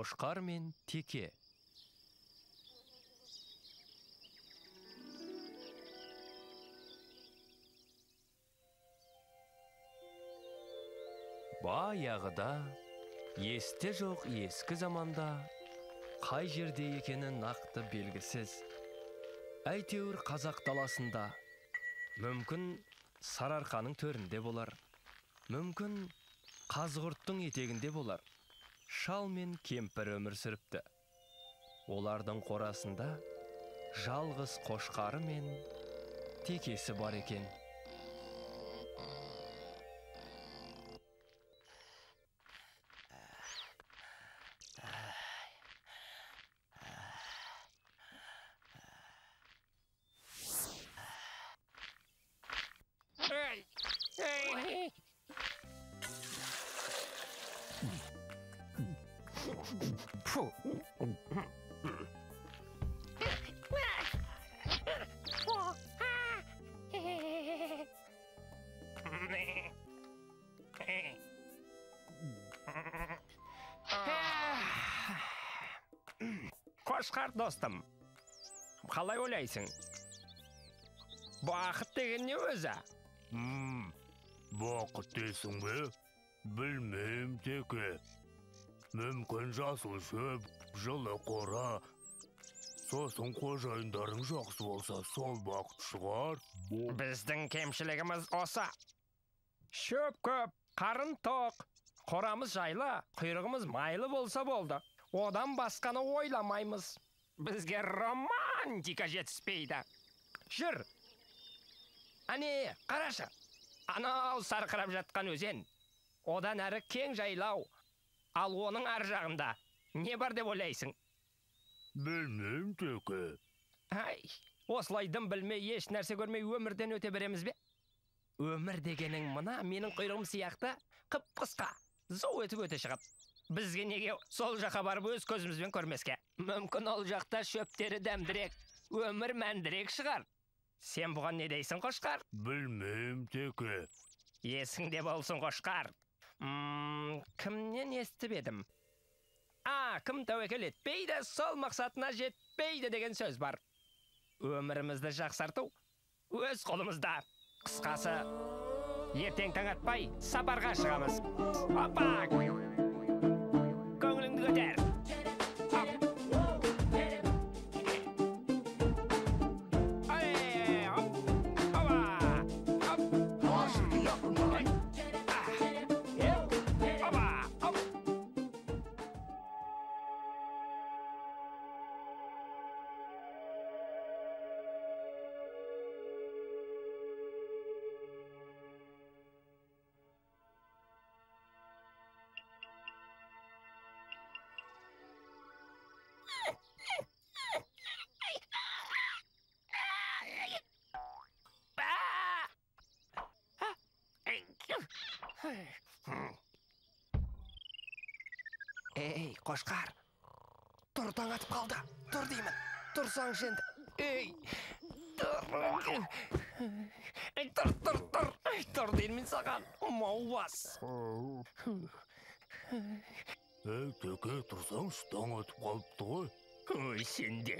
Қошқар мен Теке. Баяғыда, есте жоқ ескі заманда, қай жерде екені нақты белгісіз. Әйтеуір қазақ даласында, мүмкін Сарыарқаның төрінде болар, мүмкін Қазғұрттың етегінде болар. Шал мен кемпір өмір сүріпті. Олардың қорасында жалғыз қошқары мен Текесі бар екен. Қошқар достым, қалай ойлайсың? Бақыт деген не өзі? Бақыт дейсің бе? Білмейм, Теке. Мүмкін жасыл шөп, жылы қора. Сосын қожайындарың жақсы болса, сол бақыт шығар. Біздің кемшілігіміз осы. Шөп көп, қарын тоқ, қорамыз жайлы, құйрығымыз майлы болса болды. Одан басқаны ойламаймыз. Бізге романтика жетіспейді. Жүр. Ане, қарашы. Анау сарқырап жатқан өзен. Одан әрі кең жайлау. Ал оның ар жағында не бар деп ойлайсың? Білмейм, Теке. Ай, осылай дым білмей, еш нәрсе көрмей өмірден өте береміз бе? Өмір дегенің мына менің құйрығым сияқты қып-қысқа, зау етіп өте шығып. Бізге неге сол жаққа барып өз көзімізбен көрмеске? Мүмкін ол жақта шөптері дәмдірек, өмір мәндірек шығар. Сен бұған не дейсің, Қошқар? Білмейм, Теке. Есіңде болсын, Қошқар. Кімнен естіп едім? Кім тәуекел етпейді, сол мақсатына жетпейді деген сөз бар. Өмірімізді жақсарту өз қолымызда. Қысқасы, ертең таң атпай сапарға шығамыз. Опа! Көңіліңді көтер. Ей, Қошқар, тұр, таң атып қалды. Тұр деймін, тұрсаң енді. Тұр деймін саған, мау бас. Теке, тұрсаңшы, таң атып қалыпты ғой. Ой, сенде.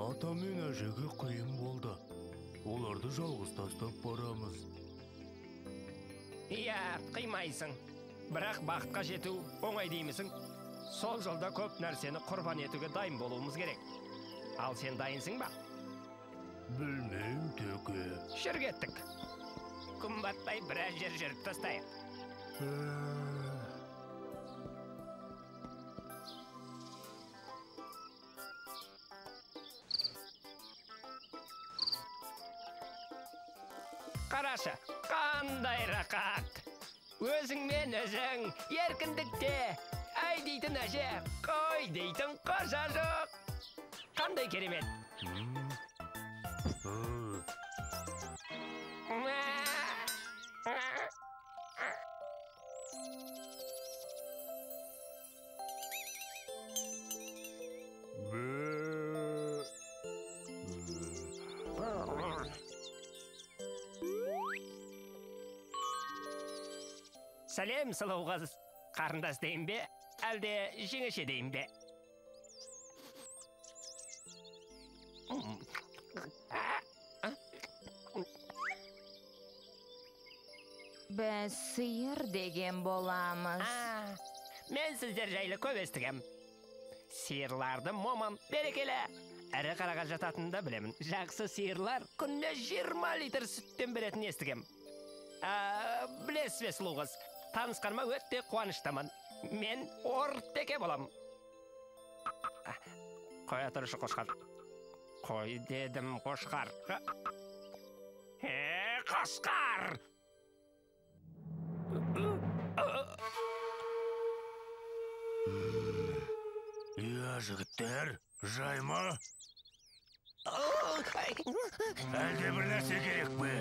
Ата мен әжеге қиын болды. Оларды жалғыз тастап барамыз. Иә, қимайсың. Бірақ бақытқа жету оңай деймісің? Сол жолда көп нәрсені құрбан етуге дайын болуымыз керек. Ал сен дайынсың ба? Білмейм, Теке. Жүр кеттік. Күн батпай біраз жер жүріп тастайық. Қарашы, қандай рақат. Өзіңмен өзің, еркіндікте. Әй дейтін әже, қой дейтін қожа жоқ. Қандай керемет. Сәлем, сұлу қыз. Қарындас дейін бе, әлде жеңеше дейін бе? Біз сиыр деген боламыз. Мен сіздер жайлы көп естігем. Сиырларды момын, берекелі. Әрі қараға жататынын да білемін. Жақсы сиырлар күнне 20 литр сүттен беретін естігем. Білесіз бе, сұлу қыз? Танысқаныма өтте қуаныштамын. Мен Ортеке болам. Қоя тұрышы қошқар. Қой дедім қошқар. Қошқар! Жігіттер, жайма? Әлде бір нәрсе керек пе?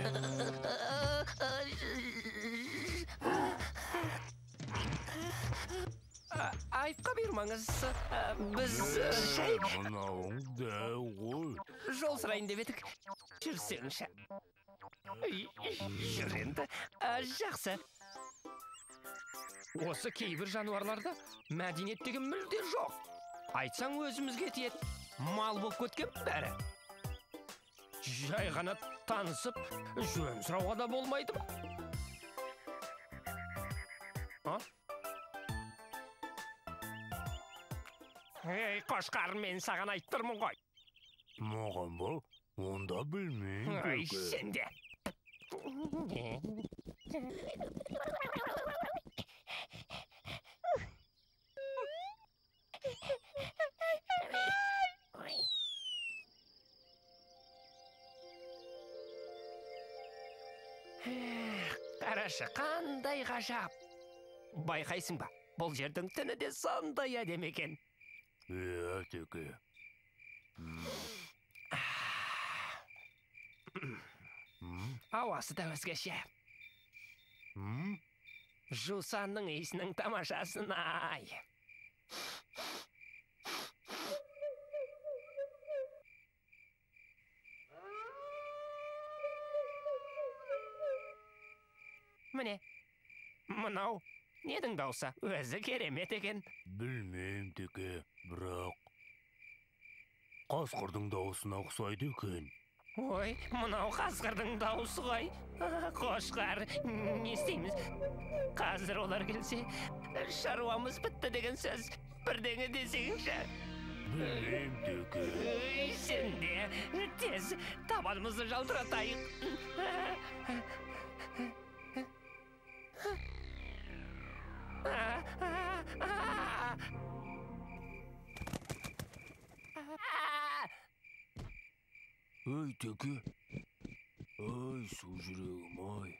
Айтқа бермаңыз. Біз шай... Мынауың дәу ғой. Жол сұрайын деп едік. Жүрсеңші. Жүр енді. Жақсы. Осы кейбір жануарларда мәдениет деген мүлде жоқ. Айтсаң өзімізге тиет. Мал болып кеткен бәрі. Жай ғана танысып, жөн сұрауға да болмайды ма? Ей, қошқар, мен саған айттырмын ғой. Маған ба? Онда білмеймін. Ай, сенде. Қарашы, қандай ғажап. Байқайсың ба, бұл жердің түні де сондай әдемі екен. Теке. Ауасы да өзгеше. Жусанның иісінің тамашасын ай. Міне, мынау недің даусы? Өзі керемет екен. Білмеймін, теке, бірақ қасқырдың дауысына ұқсайды екен. Ой, мынау қасқырдың дауысы ғой. Қошқар, не істейміз? Қазір олар келсе, шаруамыз бітті деген сөз. Бірдеңе десеңші. Білмеймін, теке. Сен де тез табанымызды жалтыратайық. Ой, теке. Ой, су жүрегім, ой.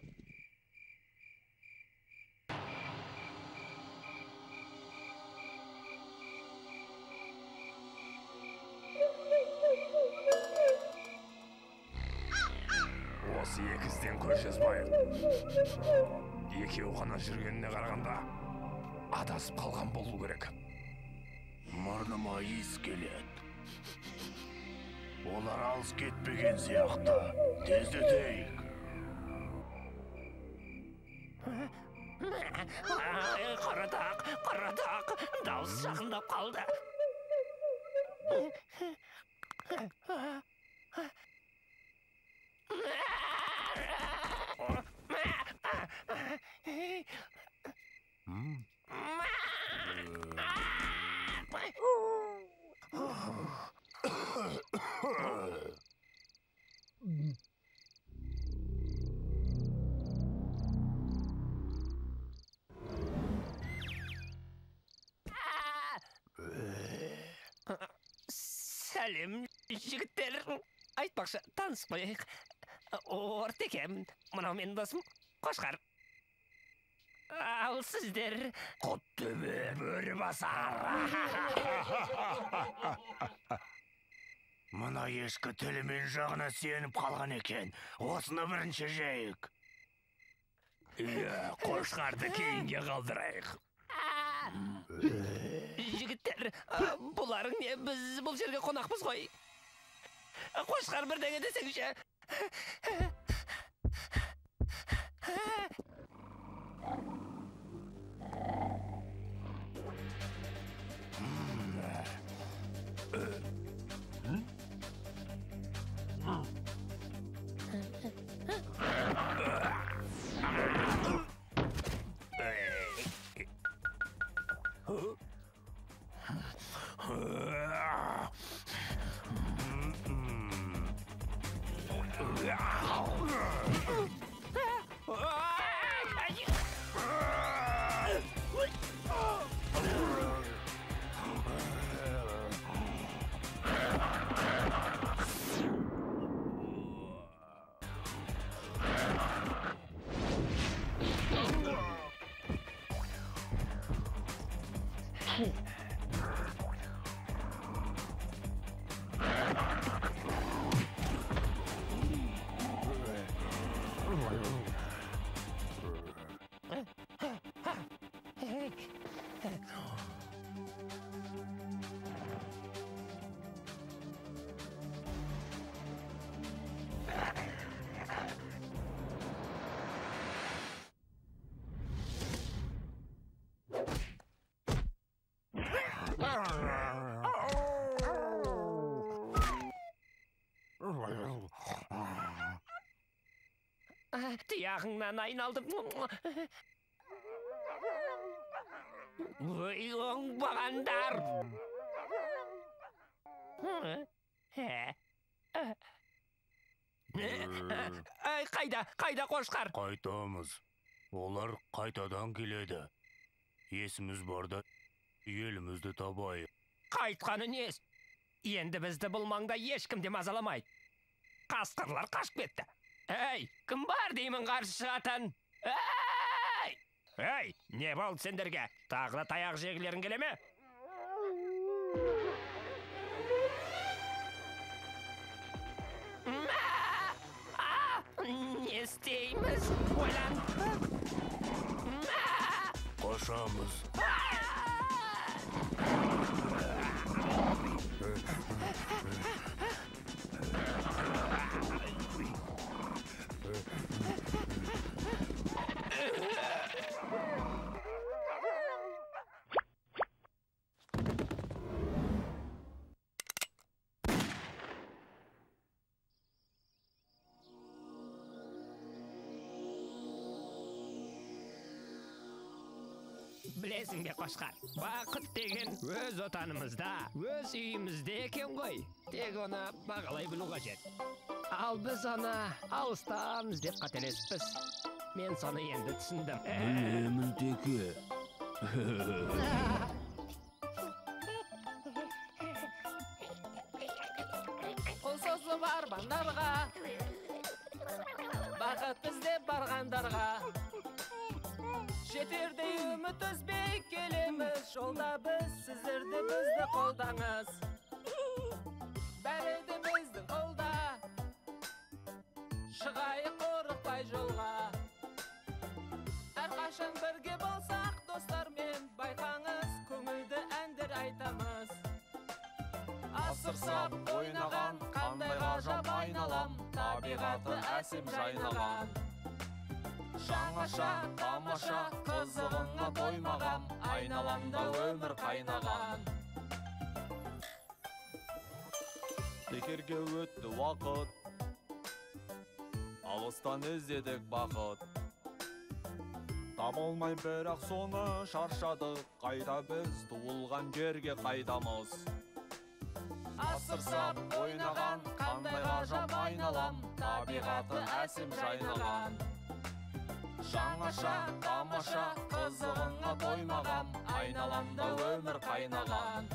Осы екізден көз жазбайық. Екеу ғана жүргеніне қарағанда адасып қалған болу керек. Мұрныма иіс келеді. Олар алыс кетпеген сияқты. Тездетейік. Қаратақ, дауыс жақындап қалды. сәлем жігіттер. Айтпақшы, таныс қойық. Ортекем, мынау менің досым Қошқар. Ал сіздер Құттөбе бөрі басар. Мына ешкі тілімен жағына сеніп қалған екен. Осыны бірінші жейік. Қошқарды кейінге қалдырайық. жігіттер, бұларың не? Біз бұл жерге қонақпыз ғой. Қошқар бірдеңе десеңші. Тияғыңнан айналдым. Ой, оңбағандар. Қайда Қошқар? Қайтамыз. Олар қайтадан келеді. Есіміз барда, елімізді табайық. Қайтқаны нес? Енді бізді бұл маңда ешкімде мазаламайды. Қасқырлар қашып кетті. Эй, кім бар деймін қарсы шығатын? Эй, не болды сендерге? Тағы да таяқ жегілерің келе ме? Не істейміз? Ойлан. Қашамыз. Білесің бе Қошқар, бақыт деген өз отанымызда, өз үйімізде екен ғой. Тек оны бағалай білу қажет. Ал біз оны алыстан іздеп қателеспіз. Мен соны енді түсіндім. Білемін теке. Қол созып армандарға, бақыт іздеп барғандарға, жетердей үміт үзбей келеміз, жолда біз, сіздерді бізді қолдаңыз. Бәрі де біздің қолда, шығайық қорықпай жолға. Әрқашан бірге болсақ достармен, байқаңыз, көңілді әндер айтамыз. Асырсап ойнаған, қандай ғажап айналам, табиғаты әсем жайнаған. Жаңаша, тамаша, қызығыңа тоймағам, айналамда өмір қайнаған. Бекерге өтті уақыт, алыстан іздедік бақыт. Табылмай бірақ соны шаршадық, қайда біз туылған жерге қайдамыз. Асырсап ойнаған, қандай ғажап айналам, табиғаты әсем жайнаған. Жаңаша, тамаша, қызығыңа тоймағам, айналамда өмір қайнаған.